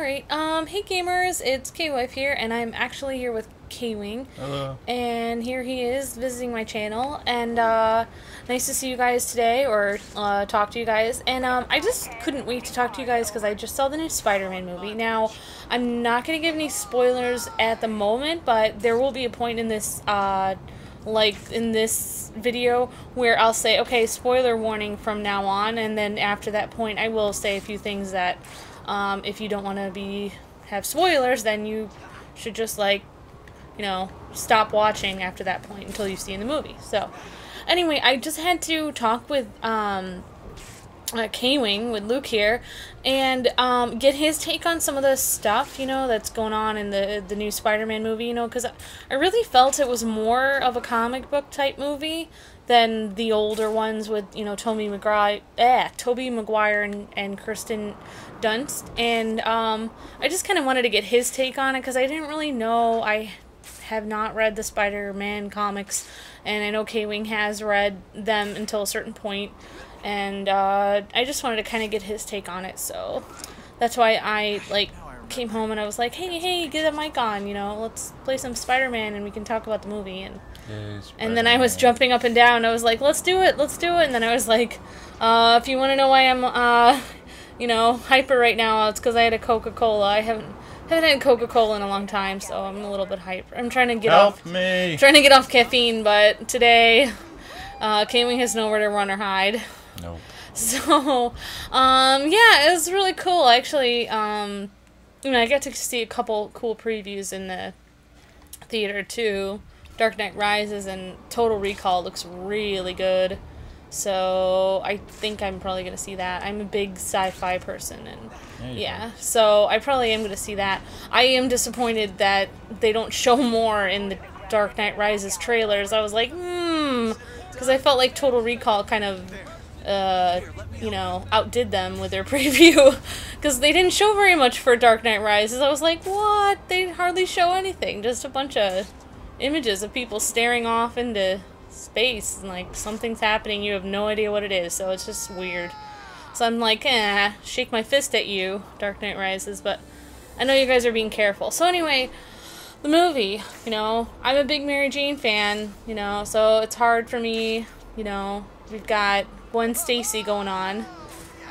Alright, hey gamers, it's K-Wife here, and I'm actually here with K-Wing. Hello. And here he is, visiting my channel, and, nice to see you guys today, or, talk to you guys. And, I just couldn't wait to talk to you guys, because I just saw the new Spider-Man movie. Now, I'm not gonna give any spoilers at the moment, but there will be a point in this, like, in this video, where I'll say, okay, spoiler warning from now on, and then after that point, I will say a few things that, if you don't want to have spoilers, then you should just, like, you know, stop watching after that point until you've seen the movie. So, anyway, I just had to talk with, K-Wing, with Luke here, and, get his take on some of the stuff, you know, that's going on in the new Spider-Man movie, you know, because I really felt it was more of a comic book type movie than the older ones with, you know, Tobey Maguire and Kirsten Dunst, and, I just kind of wanted to get his take on it, because I didn't really know. I have not read the Spider-Man comics, and I know K-Wing has read them until a certain point, and, I just wanted to kind of get his take on it, so that's why I, like, came home and I was like, hey, get a mic on, you know, let's play some Spider-Man and we can talk about the movie, and then I was jumping up and down, I was like, let's do it, and then I was like, if you want to know why I'm, you know, hyper right now, it's because I had a Coca-Cola. I haven't had Coca-Cola in a long time, so I'm a little bit hyper. I'm trying to get trying to get off caffeine, but today, K-Wing has nowhere to run or hide. Nope. So, yeah, it was really cool, actually. You know, I got to see a couple cool previews in the theater, too. Dark Knight Rises and Total Recall looks really good. So, I think I'm probably going to see that. I'm a big sci-fi person, and yeah, so I probably am going to see that. I am disappointed that they don't show more in the Dark Knight Rises trailers. I was like, because I felt like Total Recall kind of, you know, outdid them with their preview, because they didn't show very much for Dark Knight Rises. I was like, what? They hardly show anything, just a bunch of images of people staring off into space, and like something's happening, you have no idea what it is, so it's just weird. So I'm like, shake my fist at you, Dark Knight Rises, but I know you guys are being careful. So anyway, the movie, you know, I'm a big Mary Jane fan, you know, so it's hard for me, you know, we've got Gwen Stacy going on,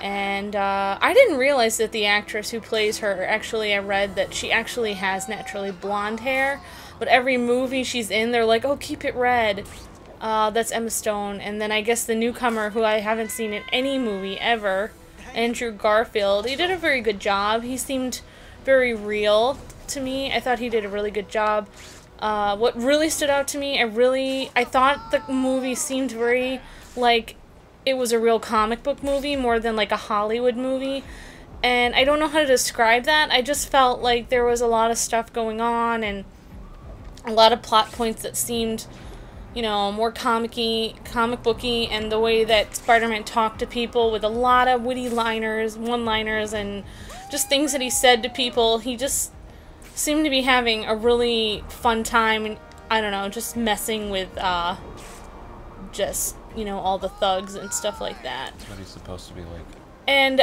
and I didn't realize that the actress who plays her, actually I read that she actually has naturally blonde hair, but every movie she's in, they're like, oh, keep it red. That's Emma Stone, and then I guess the newcomer, who I haven't seen in any movie ever, Andrew Garfield, he did a very good job. He seemed very real to me. I thought he did a really good job. What really stood out to me, I thought the movie seemed very like it was a real comic book movie more than like a Hollywood movie, and I don't know how to describe that. I just felt like there was a lot of stuff going on, and a lot of plot points that seemed, you know, more comic booky, and the way that Spider-Man talked to people with a lot of witty one-liners, and just things that he said to people. He just seemed to be having a really fun time, and I don't know, just messing with, just, you know, all the thugs and stuff like that. That's what he's supposed to be like. And,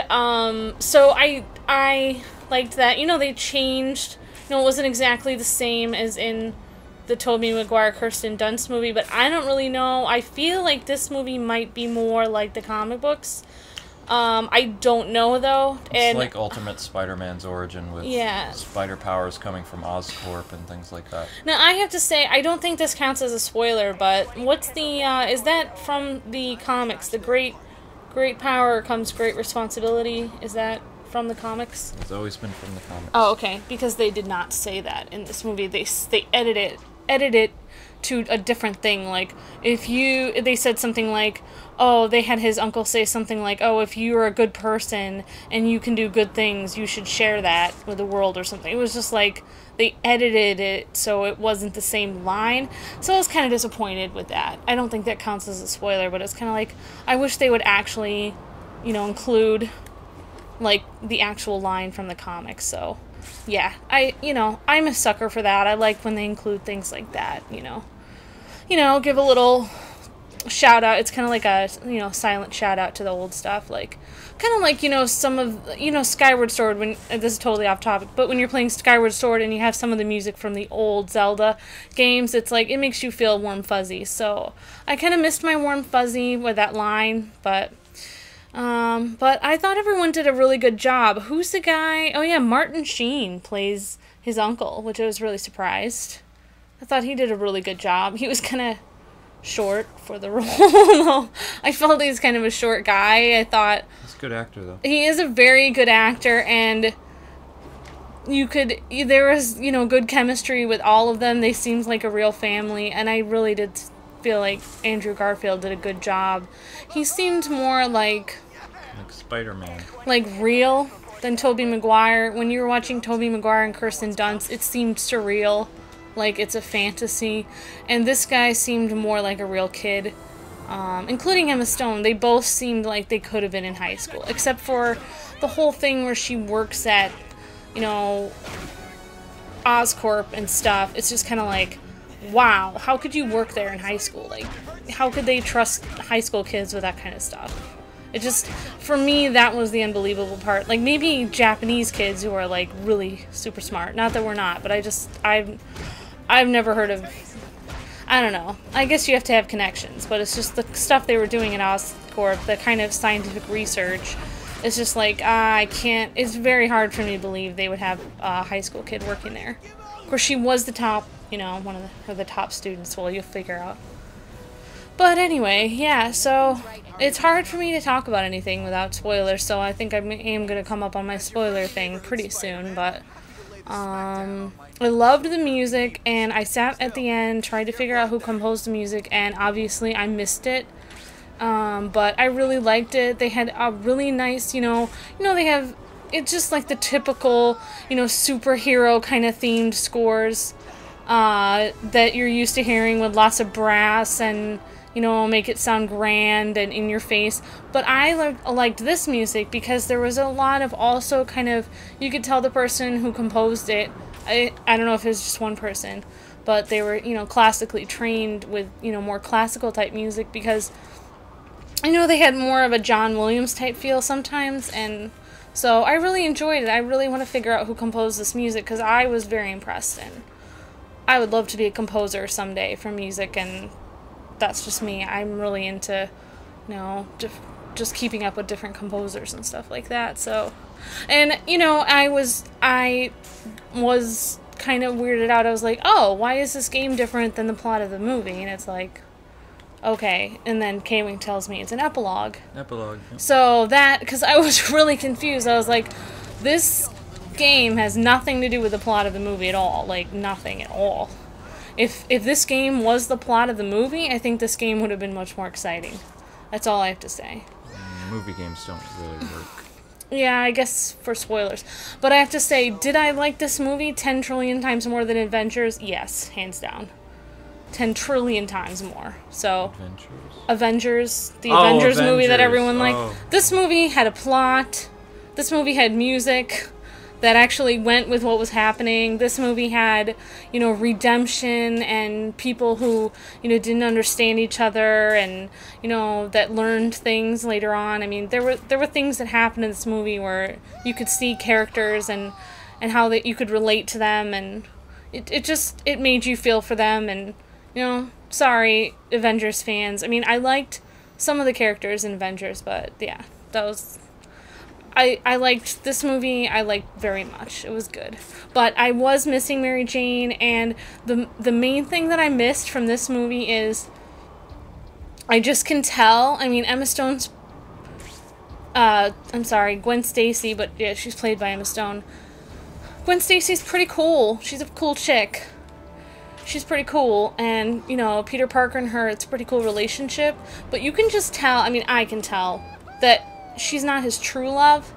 so I liked that. You know, they changed, you know, it wasn't exactly the same as in the Tobey Maguire, Kirsten Dunst movie, but I don't really know. I feel like this movie might be more like the comic books. I don't know, though. It's like Ultimate Spider-Man's origin with spider powers coming from Oscorp and things like that. Now, I have to say, I don't think this counts as a spoiler, but what's the, is that from the comics? The great power comes great responsibility. Is that from the comics? It's always been from the comics. Oh, okay, because they did not say that in this movie. They edited it to a different thing. Like, they said something like, oh, they had his uncle say something like, oh, if you're a good person and you can do good things, you should share that with the world or something. It was just like, they edited it so it wasn't the same line. So I was kind of disappointed with that. I don't think that counts as a spoiler, but it's kind of like, I wish they would actually, you know, include, like, the actual line from the comics. So yeah, I'm a sucker for that. I like when they include things like that, you know, give a little shout out. It's kind of like a, you know, silent shout out to the old stuff, like kind of like, you know, some of, you know, Skyward Sword, when this is totally off topic, but when you're playing Skyward Sword and you have some of the music from the old Zelda games, it's like it makes you feel warm fuzzy. So I kind of missed my warm fuzzy with that line, but I thought everyone did a really good job. Who's the guy? Oh yeah, Martin Sheen plays his uncle, which I was really surprised. I thought he did a really good job. He was kind of short for the role. I felt he's kind of a short guy. I thought he's a good actor, though. He is a very good actor, and there was, you know, good chemistry with all of them. They seemed like a real family, and I really did feel like Andrew Garfield did a good job. He seemed more like Spider-Man. Like real than Tobey Maguire. When you were watching Tobey Maguire and Kirsten Dunst, it seemed surreal, like it's a fantasy. And this guy seemed more like a real kid, including Emma Stone. They both seemed like they could have been in high school, except for the whole thing where she works at, you know, Oscorp and stuff. It's just kind of like, wow, how could you work there in high school? Like, how could they trust high school kids with that kind of stuff? It just, for me, that was the unbelievable part. Like, maybe Japanese kids who are, like, really super smart. Not that we're not, but I've never heard of, I don't know. I guess you have to have connections, but it's just the stuff they were doing at Oscorp, the kind of scientific research. It's just like, I can't, it's very hard for me to believe they would have a high school kid working there. Of course, she was the top, you know, one of the top students. Well, you'll figure out. But anyway, yeah, so it's hard for me to talk about anything without spoilers, so I think I am going to come up on my spoiler thing pretty soon, but I loved the music, and I sat at the end, tried to figure out who composed the music, and obviously I missed it, but I really liked it. They had a really nice, you know, they have, it's just like the typical, you know, superhero kind of themed scores that you're used to hearing with lots of brass and, you know, make it sound grand and in your face. But I liked this music because there was a lot of also kind of, you could tell the person who composed it, I don't know if it was just one person, but they were, you know, classically trained with, you know, more classical type music, because I know they had more of a John Williams type feel sometimes, and so I really enjoyed it. I really want to figure out who composed this music, because I was very impressed, and I would love to be a composer someday for music, and that's just me. I'm really into, you know, just keeping up with different composers and stuff like that. So, and, you know, I was kind of weirded out. I was like, oh, why is this game different than the plot of the movie? And it's like, okay. And then K-Wing tells me it's an epilogue. Epilogue. Yep. So that, because I was really confused. I was like, this game has nothing to do with the plot of the movie at all. Like, nothing at all. If this game was the plot of the movie, I think this game would have been much more exciting. That's all I have to say. Movie games don't really work. Yeah, I guess for spoilers. But I have to say, did I like this movie 10 trillion times more than Avengers? Yes, hands down. 10 trillion times more. So, Avengers, the Avengers movie that everyone liked. This movie had a plot. This movie had music that actually went with what was happening. This movie had, you know, redemption and people who, you know, didn't understand each other and, you know, that learned things later on. I mean, there were things that happened in this movie where you could see characters and how that you could relate to them, and it made you feel for them. And, you know, sorry, Avengers fans. I mean, I liked some of the characters in Avengers, but yeah, that was, I liked this movie. I liked very much. It was good. But I was missing Mary Jane, and the main thing that I missed from this movie is, I just can tell, I mean, Emma Stone's, I'm sorry, Gwen Stacy, but yeah, she's played by Emma Stone. Gwen Stacy's pretty cool. She's a cool chick. She's pretty cool, and, you know, Peter Parker and her, it's a pretty cool relationship, but you can just tell, I mean, I can tell, that she's not his true love,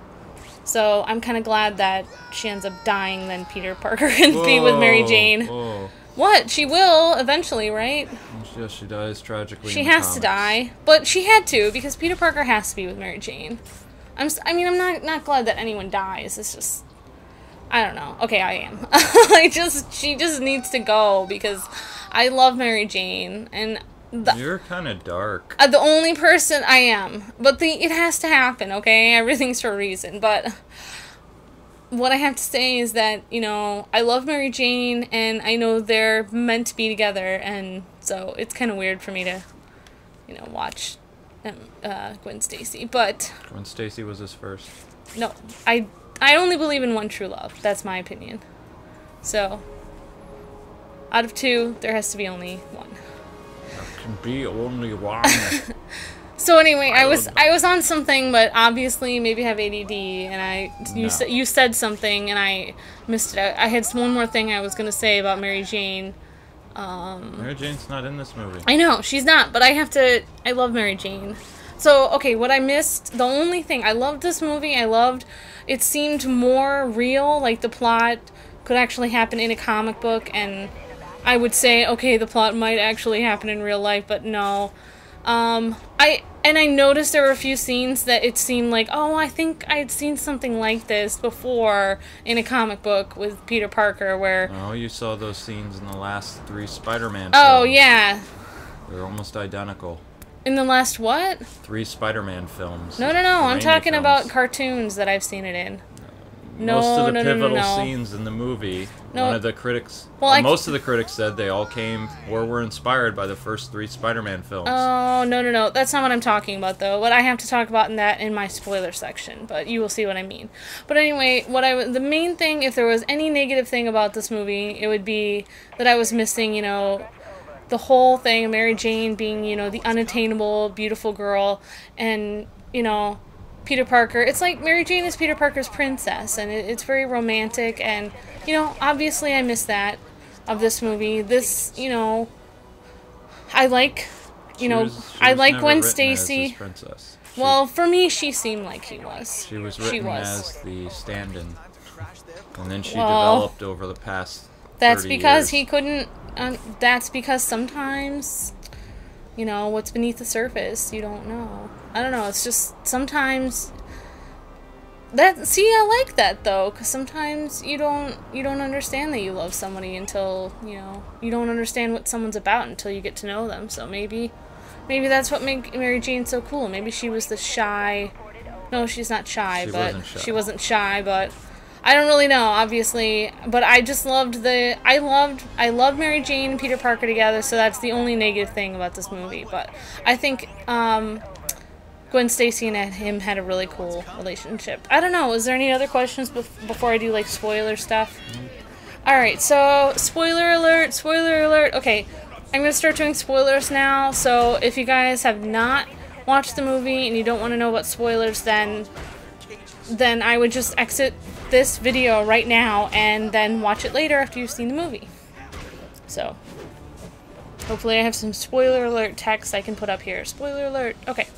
so I'm kind of glad that she ends up dying than Peter Parker can be with Mary Jane. Whoa. What? She will, eventually, right? Yes, she dies tragically. She has to die, but she had to, because Peter Parker has to be with Mary Jane. I'm not glad that anyone dies, it's just, I don't know. Okay, I am. She just needs to go, because I love Mary Jane, and You're kind of dark. The only person I am, but it has to happen, okay? Everything's for a reason, but what I have to say is that, you know, I love Mary Jane, and I know they're meant to be together, and so it's kind of weird for me to, you know, watch Gwen Stacy, but... Gwen Stacy was his first. No, I only believe in one true love. That's my opinion. So, out of two, there has to be only one. There can be only one. So anyway, I was on something, but obviously maybe I have ADD, and you said something, and I missed it. I had one more thing I was gonna say about Mary Jane. Mary Jane's not in this movie. I know she's not, but I love Mary Jane. So okay, what I missed, the only thing I loved this movie, it seemed more real, like the plot could actually happen in a comic book, and I would say, okay, the plot might actually happen in real life, but no. I noticed there were a few scenes that it seemed like, oh, I think I had seen something like this before in a comic book with Peter Parker, where... Oh, you saw those scenes in the last 3 Spider-Man films. Oh, yeah. They're almost identical. In the last what? 3 Spider-Man films. No, I'm talking about cartoons that I've seen it in. Most of the pivotal scenes in the movie, one of the critics, most of the critics said they all were inspired by the first 3 Spider-Man films. Oh, no, that's not what I'm talking about, though. What I have to talk about in my spoiler section, but you will see what I mean. But anyway, the main thing, if there was any negative thing about this movie, it would be that I was missing, you know, the whole thing, Mary Jane being, you know, the unattainable, beautiful girl, and, you know, Peter Parker. It's like Mary Jane is Peter Parker's princess, and it's very romantic, and, you know, obviously I miss that of this movie. This, you know, I like, you know, I like Gwen Stacy. Well, for me, she seemed like he was. She was written as the stand-in, and then she developed over the past 30 That's because years. he couldn't, that's because sometimes... You know, what's beneath the surface, you don't know. I don't know, it's just, sometimes... I like that, though, because sometimes you don't understand that you love somebody until, you know, you don't understand what someone's about until you get to know them, so maybe that's what made Mary Jane so cool. Maybe she was the shy... No, she's not shy, she wasn't shy, but... I don't really know, obviously, but I just loved I loved Mary Jane and Peter Parker together, so that's the only negative thing about this movie, but I think, Gwen Stacy and him had a really cool relationship. I don't know, is there any other questions before I do, like, spoiler stuff? Alright, so, spoiler alert, okay, I'm gonna start doing spoilers now, so if you guys have not watched the movie and you don't want to know about spoilers, then I would just exit this video right now and then watch it later after you've seen the movie. So, hopefully I have some spoiler alert text I can put up here. Spoiler alert. Okay.